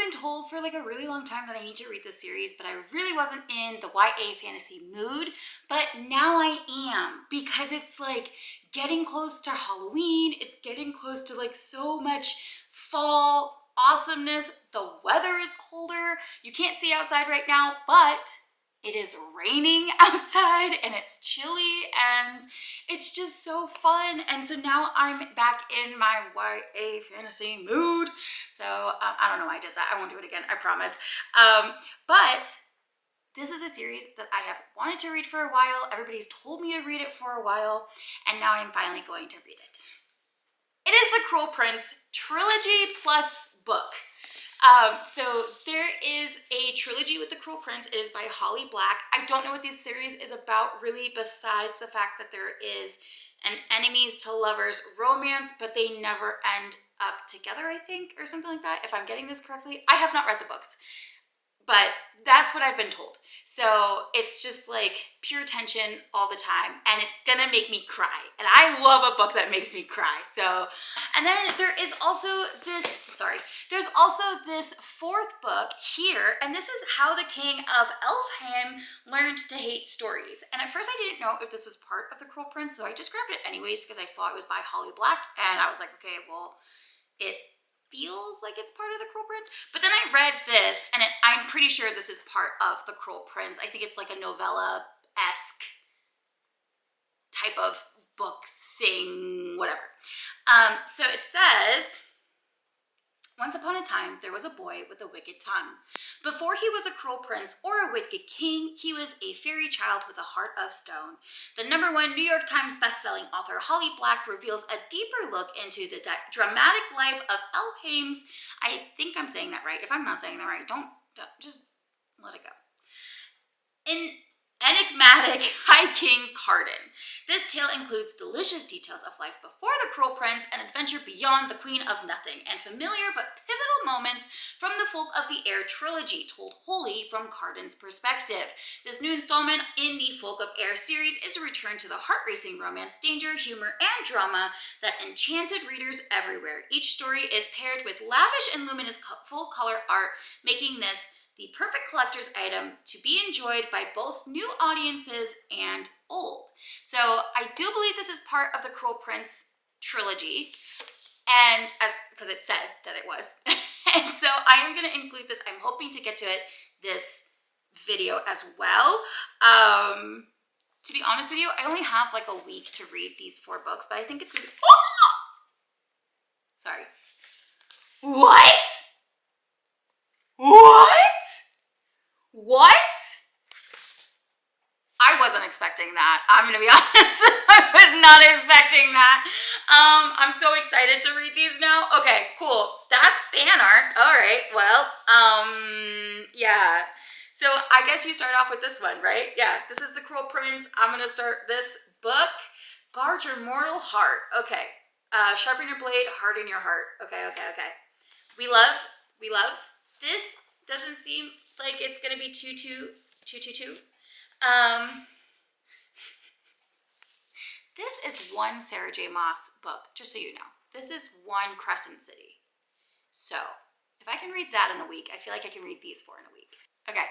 been told for like a really long time that I need to read this series, but I really wasn't in the YA fantasy mood. But now I am, because it's like getting close to Halloween. It's getting close to like so much fall awesomeness. The weather is colder. You can't see outside right now, but it is raining outside and it's chilly and it's just so fun. And so now I'm back in my YA fantasy mood. So I don't know why I did that. I won't do it again, I promise. But this is a series that I have wanted to read for a while. Everybody's told me to read it for a while, and now I'm finally going to read it. It is the Cruel Prince trilogy plus book. So there is a trilogy with the Cruel Prince. It is by Holly Black. I don't know what this series is about really, besides the fact that there is an enemies to lovers romance, but they never end up together, I think, or something like that, if I'm getting this correctly. I have not read the books, but that's what I've been told. So it's just like pure tension all the time, and it's gonna make me cry. And I love a book that makes me cry. So, and then there is also there's also this fourth book here, and this is How the King of Elfhame Learned to Hate Stories. And at first I didn't know if this was part of the Cruel Prince, so I just grabbed it anyways because I saw it was by Holly Black, and I was like, okay, well, it feels like it's part of the Cruel Prince. But then I read this, and I'm pretty sure this is part of the Cruel Prince. I think it's like a novella-esque type of book thing, whatever. So it says, once upon a time, there was a boy with a wicked tongue. Before he was a cruel prince or a wicked king, he was a fairy child with a heart of stone. The #1 New York Times bestselling author Holly Black reveals a deeper look into the dramatic life of Elfhame's, I think I'm saying that right. If I'm not saying that right, don't just let it go. Enigmatic High King Cardan. This tale includes delicious details of life before the Cruel Prince, an adventure beyond the Queen of Nothing, and familiar but pivotal moments from the Folk of the Air trilogy, told wholly from Cardan's perspective. This new installment in the Folk of Air series is a return to the heart-racing romance, danger, humor, and drama that enchanted readers everywhere. Each story is paired with lavish and luminous full-color art, making this the perfect collector's item to be enjoyed by both new audiences and old. So I do believe this is part of the Cruel Prince trilogy, and because it said that it was. And so I am going to include this. I'm hoping to get to it this video as well. To be honest with you, I only have like a week to read these 4 books, but I think it's going to be... Sorry. What? What? I wasn't expecting that. I'm gonna be honest. I was not expecting that. I'm so excited to read these now. Okay, cool. That's fan art. All right, well, yeah. So I guess you start off with this one, right? Yeah, this is the Cruel Prince. I'm gonna start this book. Guard your mortal heart. Okay. Sharpen your blade, harden your heart. Okay. We love. This doesn't seem like it's gonna be too. This is one Sarah J. Maas book, just so you know. This is one Crescent City. So if I can read that in a week, I feel like I can read these 4 in a week. Okay,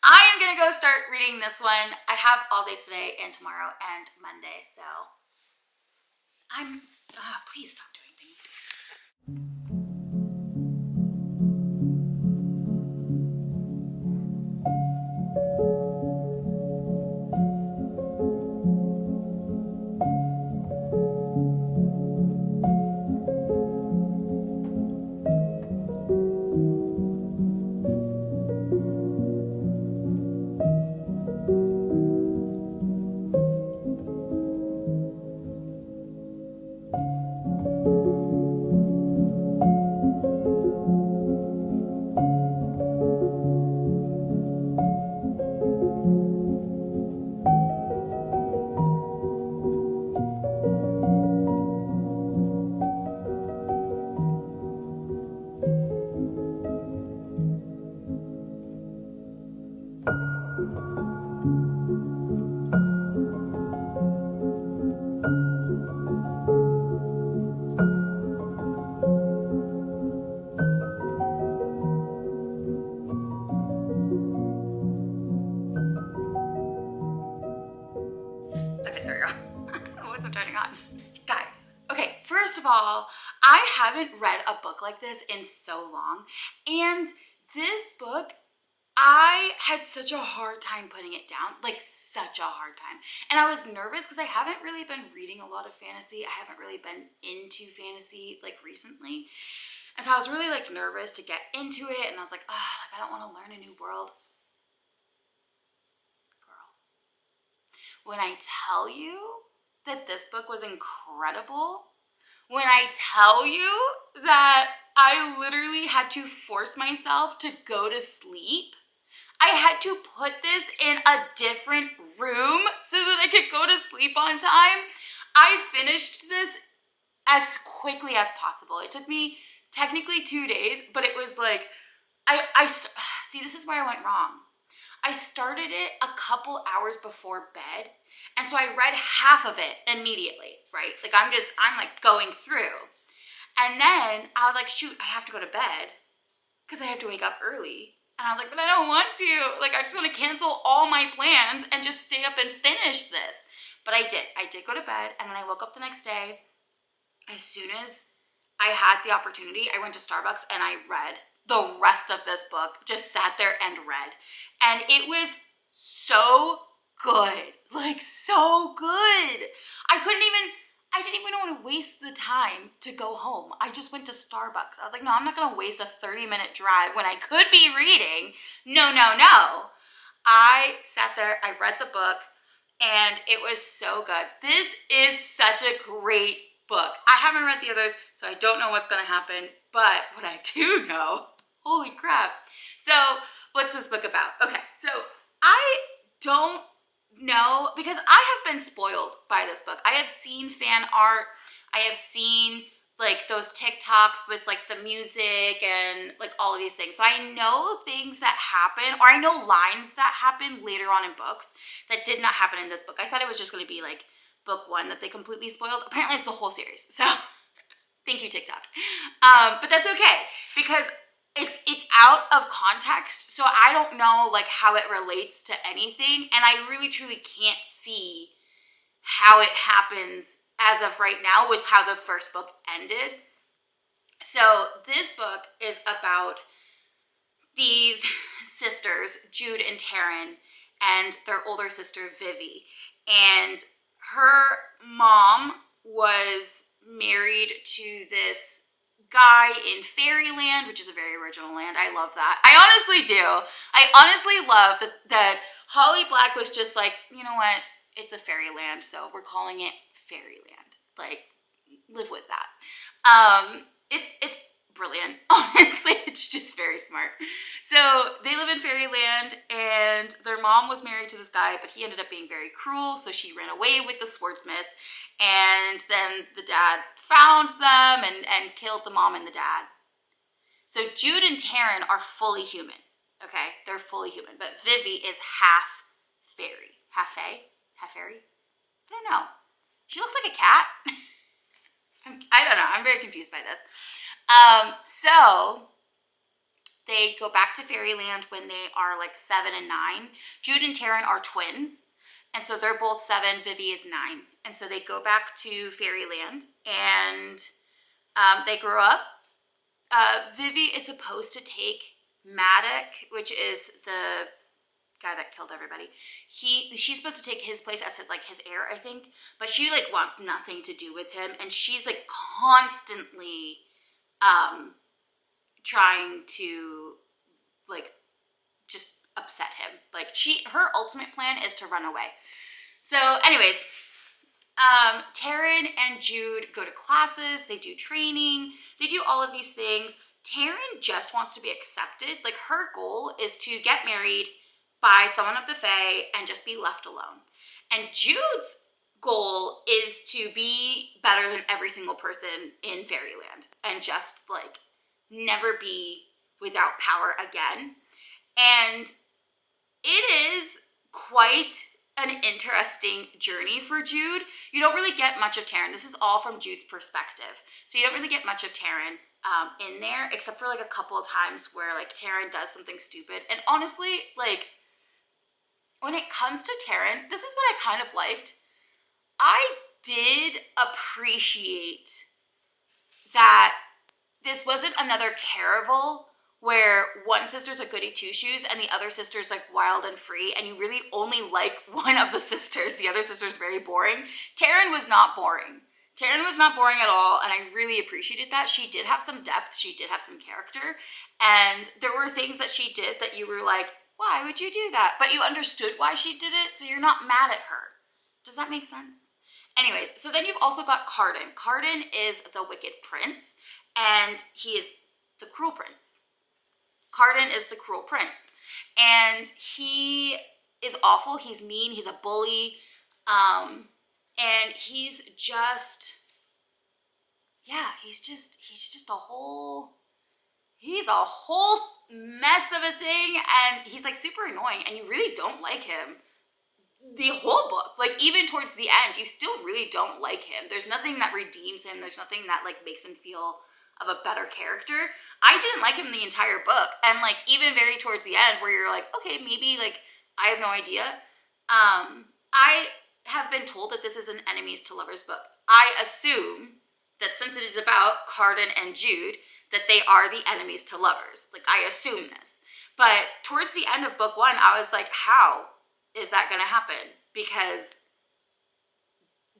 I am gonna go start reading this one. I have all day today and tomorrow and Monday, so please stop doing things. first of all, I haven't read a book like this in so long. And this book, I had such a hard time putting it down, like such a hard time. And I was nervous because I haven't really been reading a lot of fantasy. I haven't really been into fantasy like recently. And so I was really like nervous to get into it. And I was like, oh, like I don't want to learn a new world. Girl, when I tell you that this book was incredible, when I tell you that I literally had to force myself to go to sleep, I had to put this in a different room so that I could go to sleep on time. I finished this as quickly as possible. It took me technically 2 days, but it was like, see, this is where I went wrong. I started it a couple hours before bed, and so I read half of it immediately, right? Like I'm like going through. And then I was like, shoot, I have to go to bed because I have to wake up early. And I was like, but I don't want to. Like, I just want to cancel all my plans and just stay up and finish this. But I did. I did go to bed, and then I woke up the next day. As soon as I had the opportunity, I went to Starbucks and I read the rest of this book. Just sat there and read. And it was so good. Like, so good. I didn't even want to waste the time to go home. I just went to Starbucks. I was like, no, I'm not going to waste a 30-minute drive when I could be reading. No, no, no. I sat there, I read the book, and it was so good. This is such a great book. I haven't read the others, so I don't know what's going to happen. But what I do know, holy crap. So what's this book about? Okay, so I don't know, because I have been spoiled by this book. I have seen fan art. I have seen like those TikToks with like the music and like all of these things. So I know things that happen, or I know lines that happen later on in books that did not happen in this book. I thought it was just going to be like book one that they completely spoiled. Apparently it's the whole series. So thank you, TikTok. But that's okay because it's out of context, so I don't know like how it relates to anything, and I really truly can't see how it happens as of right now with how the first book ended. So this book is about these sisters, Jude and Taryn, and their older sister, Vivi. And her mom was married to this guy in Fairyland, which is a very original land. I love that. I honestly do. I honestly love that Holly Black was just like, you know what? It's a fairyland, so we're calling it Fairyland. Like, live with that. It's brilliant. Honestly, it's just very smart. So they live in Fairyland, and their mom was married to this guy, but he ended up being very cruel, so she ran away with the swordsmith, and then the dad found them and killed the mom and the dad. So Jude and Taryn are fully human, okay? They're fully human, but Vivi is half fairy. Half fae? Half fairy? I don't know. She looks like a cat. I don't know. I'm very confused by this. So they go back to Fairyland when they are like 7 and 9. Jude and Taryn are twins. And so they're both 7, Vivi is 9. And so they go back to Fairyland and they grow up. Vivi is supposed to take Maddox, which is the guy that killed everybody. She's supposed to take his place as his heir, I think. But she like wants nothing to do with him, and she's like constantly trying to like just upset him. Like her ultimate plan is to run away. So anyways, Taryn and Jude go to classes, they do training, they do all of these things. Taryn just wants to be accepted. Like her goal is to get married by someone of the Fae and just be left alone. And Jude's goal is to be better than every single person in Fairyland and just like never be without power again. And it is quite an interesting journey for Jude. You don't really get much of Taryn. This is all from Jude's perspective. So you don't really get much of Taryn in there, except for like a couple of times where like Taryn does something stupid. And honestly, like when it comes to Taryn, this is what I kind of liked. I did appreciate that this wasn't another Caraval where one sister's a goody two-shoes and the other sister's like wild and free, and you really only like one of the sisters. The other sister's very boring. Taryn was not boring. Taryn was not boring at all, and I really appreciated that. She did have some depth, she did have some character, and there were things that she did that you were like, why would you do that? But you understood why she did it, so you're not mad at her. Does that make sense? Anyways, so then you've also got Cardan. Cardan is the Wicked Prince, and he is the Cruel Prince. Cardan is the Cruel Prince, and he is awful. He's mean, he's a bully, and he's just, yeah, he's just he's a whole mess of a thing, and he's like super annoying, and you really don't like him the whole book. Like even towards the end, you still really don't like him. There's nothing that redeems him. There's nothing that like makes him feel of a better character. I didn't like him the entire book, and like even very towards the end where you're like, okay, maybe like I have no idea. I have been told that this is an enemies to lovers book. I assume that since it is about Cardan and Jude, that they are the enemies to lovers. Like I assume this. But towards the end of book one, I was like, how is that gonna happen? Because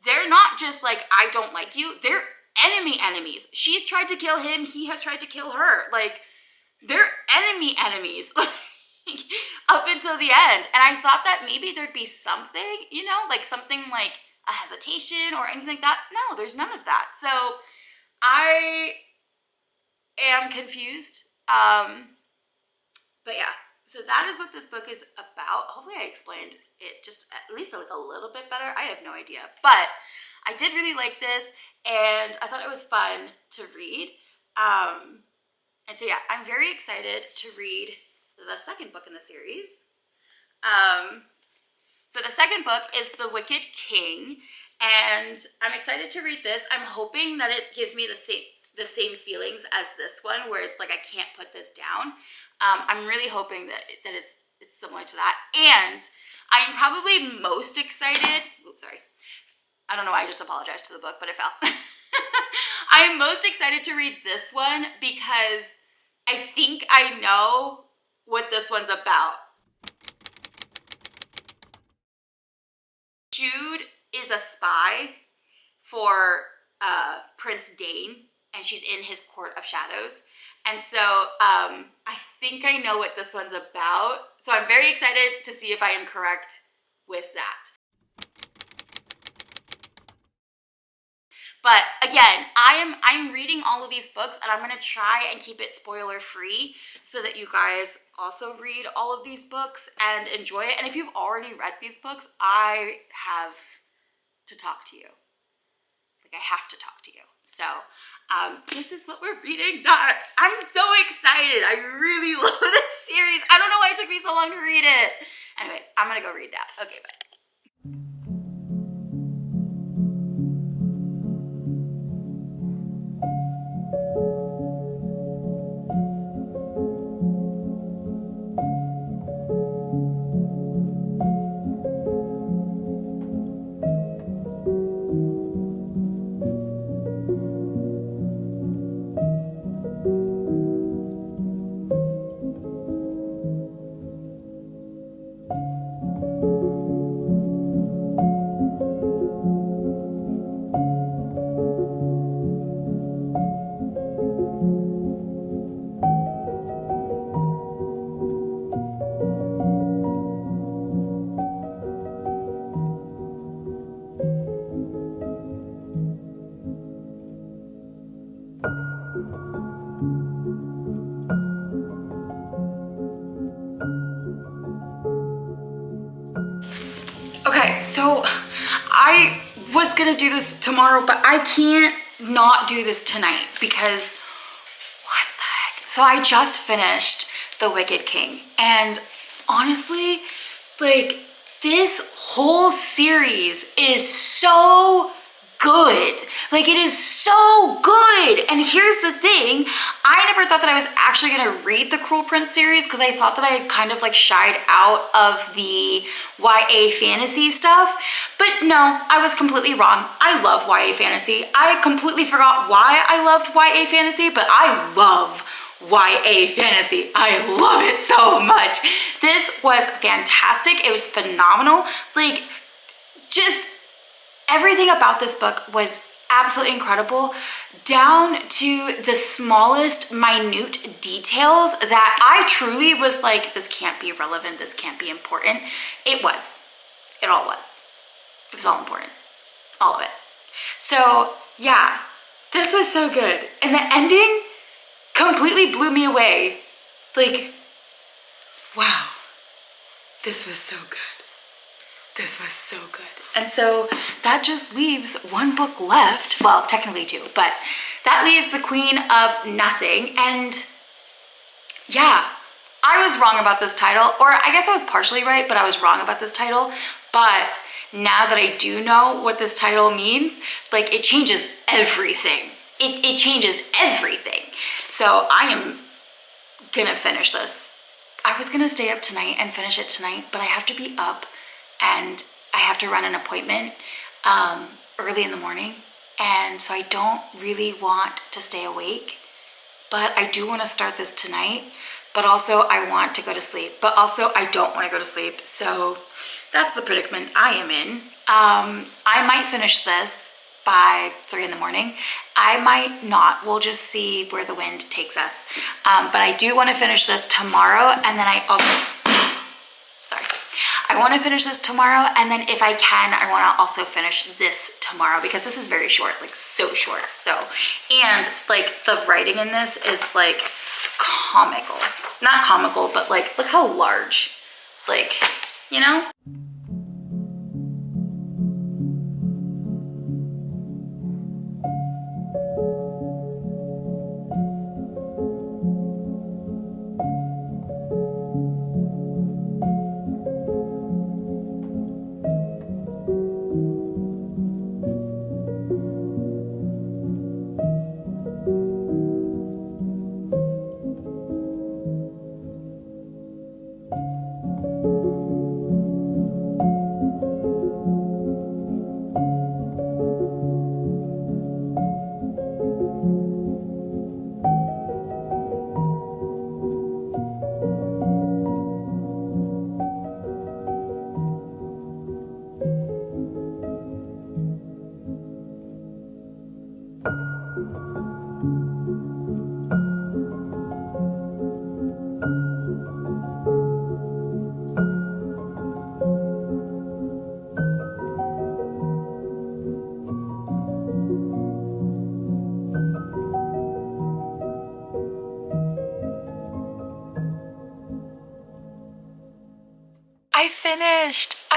they're not just like, I don't like you, they're enemies. She's tried to kill him, he has tried to kill her. Like, they're enemies up until the end. And I thought that maybe there'd be something, you know, like something like a hesitation or anything like that. No, there's none of that. So I am confused. But yeah, so that is what this book is about. Hopefully I explained it just at least like a little bit better. I have no idea, but I did really like this, and I thought it was fun to read. And so yeah, I'm very excited to read the second book in the series. So the second book is The Wicked King, and I'm excited to read this. I'm hoping that it gives me the same feelings as this one, where it's like I can't put this down. I'm really hoping that it's similar to that, and I'm probably most excited. Oops, sorry. I don't know why I just apologized to the book, but it fell. I'm most excited to read this one because I think I know what this one's about. Jude is a spy for Prince Dane, and she's in his court of shadows. And so I think I know what this one's about. So I'm very excited to see if I am correct with that. But again, I'm reading all of these books, and I'm gonna try and keep it spoiler free so that you guys also read all of these books and enjoy it. And if you've already read these books, I have to talk to you. Like I have to talk to you. So this is what we're reading next. I'm so excited. I really love this series. I don't know why it took me so long to read it. Anyways, I'm gonna go read now. Okay, bye. Okay, so I was gonna do this tomorrow, but I can't not do this tonight because what the heck? So I just finished The Wicked King, and honestly, like this whole series is so good. Like, it is so good. And here's the thing, I never thought that I was actually gonna read the Cruel Prince series because I thought that I had kind of like shied out of the YA fantasy stuff. But no, I was completely wrong. I love YA fantasy. I completely forgot why I loved YA fantasy, but I love YA fantasy. I love it so much. This was fantastic. It was phenomenal. Like, just everything about this book was absolutely incredible, down to the smallest minute details that I truly was like, this can't be relevant, this can't be important. It was. It all was. It was all important. All of it. So yeah, this was so good. And the ending completely blew me away. Like, wow, this was so good. This was so good. And so that just leaves one book left. Well, technically two, but that leaves The Queen of Nothing. And yeah, I was wrong about this title, or I guess I was partially right, but I was wrong about this title. But now that I do know what this title means, like, it changes everything. It changes everything. So I am gonna finish this. I was gonna stay up tonight and finish it tonight, but I have to be up and I have to run an appointment early in the morning. And so I don't really want to stay awake, but I do want to start this tonight, but also I want to go to sleep, but also I don't want to go to sleep. So that's the predicament I am in. I might finish this by 3 in the morning. I might not. We'll just see where the wind takes us. But I do want to finish this tomorrow, and then I want to finish this tomorrow, and then if I can, I want to also finish this tomorrow because this is very short, like so short. So, and like the writing in this is like comical. Not comical, but like, look how large, like, you know?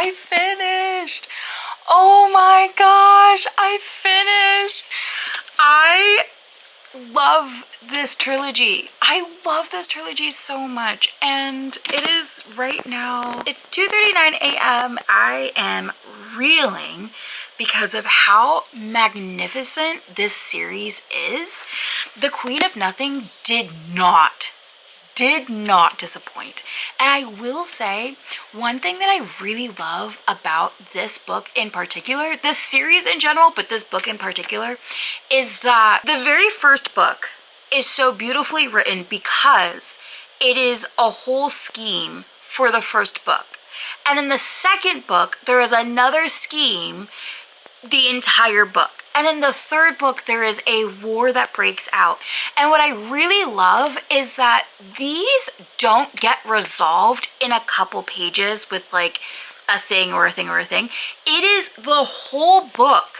I finished. Oh my gosh, I finished. I love this trilogy. I love this trilogy so much, and it is right now, it's 2:39 a.m. I am reeling because of how magnificent this series is. The Queen of Nothing did not disappoint. And I will say, one thing that I really love about this book in particular, this series in general, but this book in particular, is that the very first book is so beautifully written because it is a whole scheme for the first book. And in the second book, there is another scheme the entire book. And in the third book, there is a war that breaks out. And what I really love is that these don't get resolved in a couple pages with like a thing or a thing or a thing. It is the whole book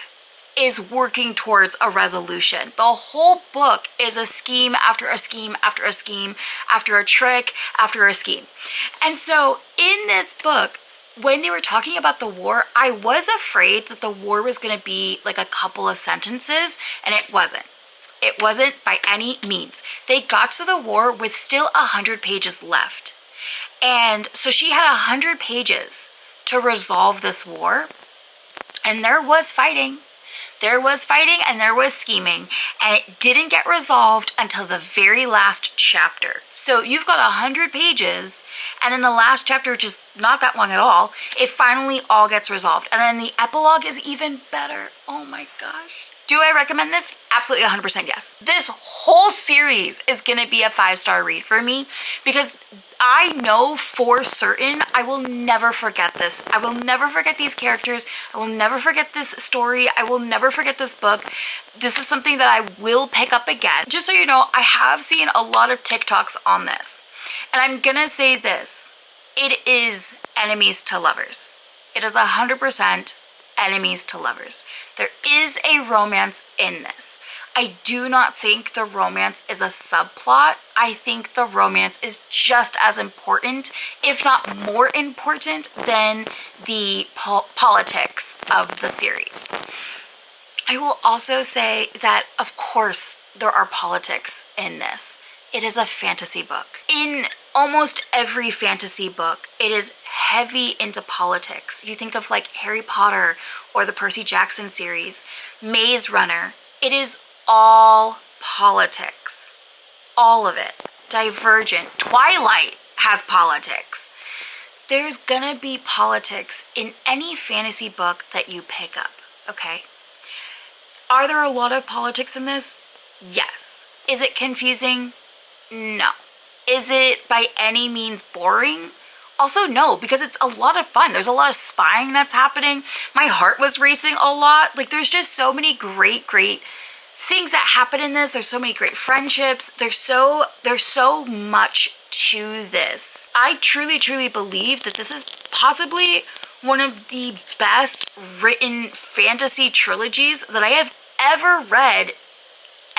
is working towards a resolution. The whole book is a scheme after a scheme after a scheme, after a trick, after a scheme. And so in this book, when they were talking about the war, I was afraid that the war was going to be like a couple of sentences, and it wasn't. It wasn't by any means. They got to the war with still 100 pages left. And so she had 100 pages to resolve this war. And there was fighting. There was fighting and there was scheming, and it didn't get resolved until the very last chapter. So you've got 100 pages, and in the last chapter, which is not that long at all, it finally all gets resolved. And then the epilogue is even better. Oh my gosh. Do I recommend this? Absolutely 100% yes. This whole series is gonna be a 5-star read for me because I know for certain I will never forget this. I will never forget these characters. I will never forget this story. I will never forget this book. This is something that I will pick up again. Just so you know, I have seen a lot of TikToks on this. And I'm gonna say this, it is enemies to lovers. It is 100% enemies to lovers. There is a romance in this. I do not think the romance is a subplot. I think the romance is just as important, if not more important, than the politics of the series. I will also say that, of course, there are politics in this. It is a fantasy book. In almost every fantasy book, it is heavy into politics. You think of like Harry Potter or the Percy Jackson series, Maze Runner. It is all politics. All of it. Divergent. Twilight has politics. There's gonna be politics in any fantasy book that you pick up, okay? Are there a lot of politics in this? Yes. Is it confusing? No. Is it by any means boring? Also no, because it's a lot of fun. There's a lot of spying that's happening. My heart was racing a lot. Like there's just so many great things that happen in this. There's so many great friendships. There's so much to this. I truly believe that this is possibly one of the best written fantasy trilogies that I have ever read.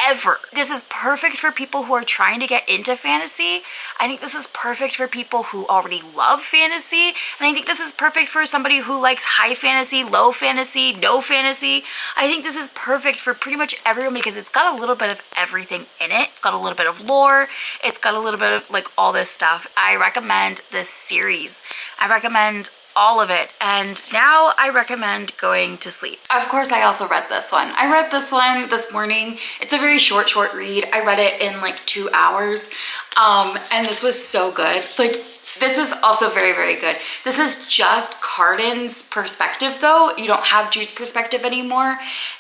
Ever. This is perfect for people who are trying to get into fantasy. I think this is perfect for people who already love fantasy. And I think this is perfect for somebody who likes high fantasy, low fantasy, no fantasy. I think this is perfect for pretty much everyone because it's got a little bit of everything in it. It's got a little bit of lore. It's got a little bit of like all this stuff. I recommend this series. I recommend all of it, and now I recommend going to sleep. Of course, I also read this one. I read this one this morning. It's a very short read. I read it in like 2 hours, and this was so good. Like, this was also very good. This is just Carden's perspective though. You don't have Jude's perspective anymore,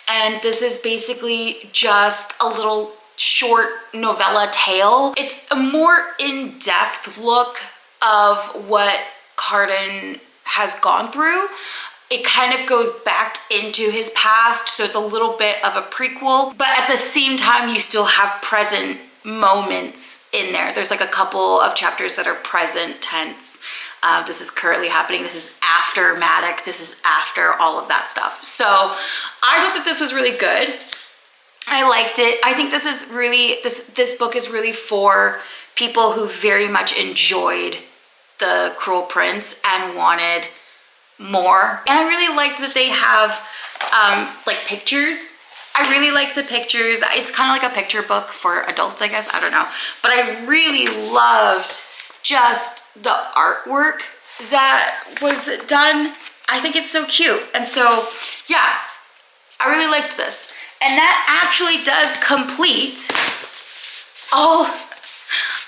and this is basically just a little short novella tale. It's a more in-depth look of what Carden has gone through. It kind of goes back into his past, so it's a little bit of a prequel, but at the same time you still have present moments in there. There's like a couple of chapters that are present tense. This is currently happening. This is after Maddox. This is after all of that stuff. So I thought that this was really good. I liked it. I think this is really, this book is really for people who very much enjoyed The Cruel Prince and wanted more. And I really liked that they have like pictures. I really like the pictures. It's kind of like a picture book for adults, I guess. I don't know. But I really loved just the artwork that was done. I think it's so cute. And so, yeah, I really liked this. And that actually does complete all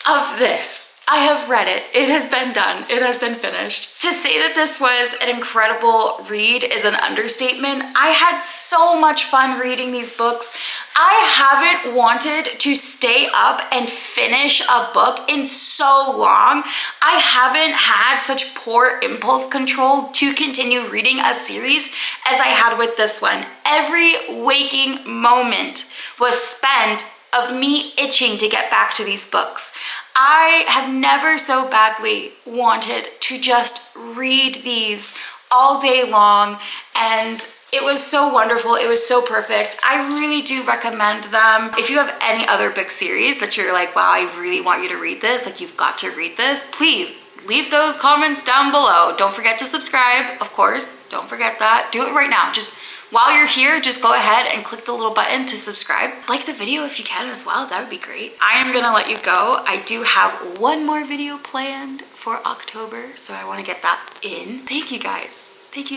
of this. I have read it. It has been done. It has been finished. To say that this was an incredible read is an understatement. I had so much fun reading these books. I haven't wanted to stay up and finish a book in so long. I haven't had such poor impulse control to continue reading a series as I had with this one. Every waking moment was spent of me itching to get back to these books. I have never so badly wanted to just read these all day long, and it was so wonderful. It was so perfect. I really do recommend them. If you have any other book series that you're like, wow, I really want you to read this, like you've got to read this, please leave those comments down below. Don't forget to subscribe, of course. Don't forget that. Do it right now. Just while you're here, just go ahead and click the little button to subscribe. Like the video if you can as well, that would be great. I am gonna let you go. I do have one more video planned for October, so I wanna get that in. Thank you guys. Thank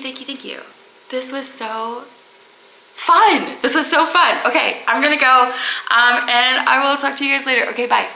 you. This was so fun. This was so fun. Okay, I'm gonna go and I will talk to you guys later. Okay, bye.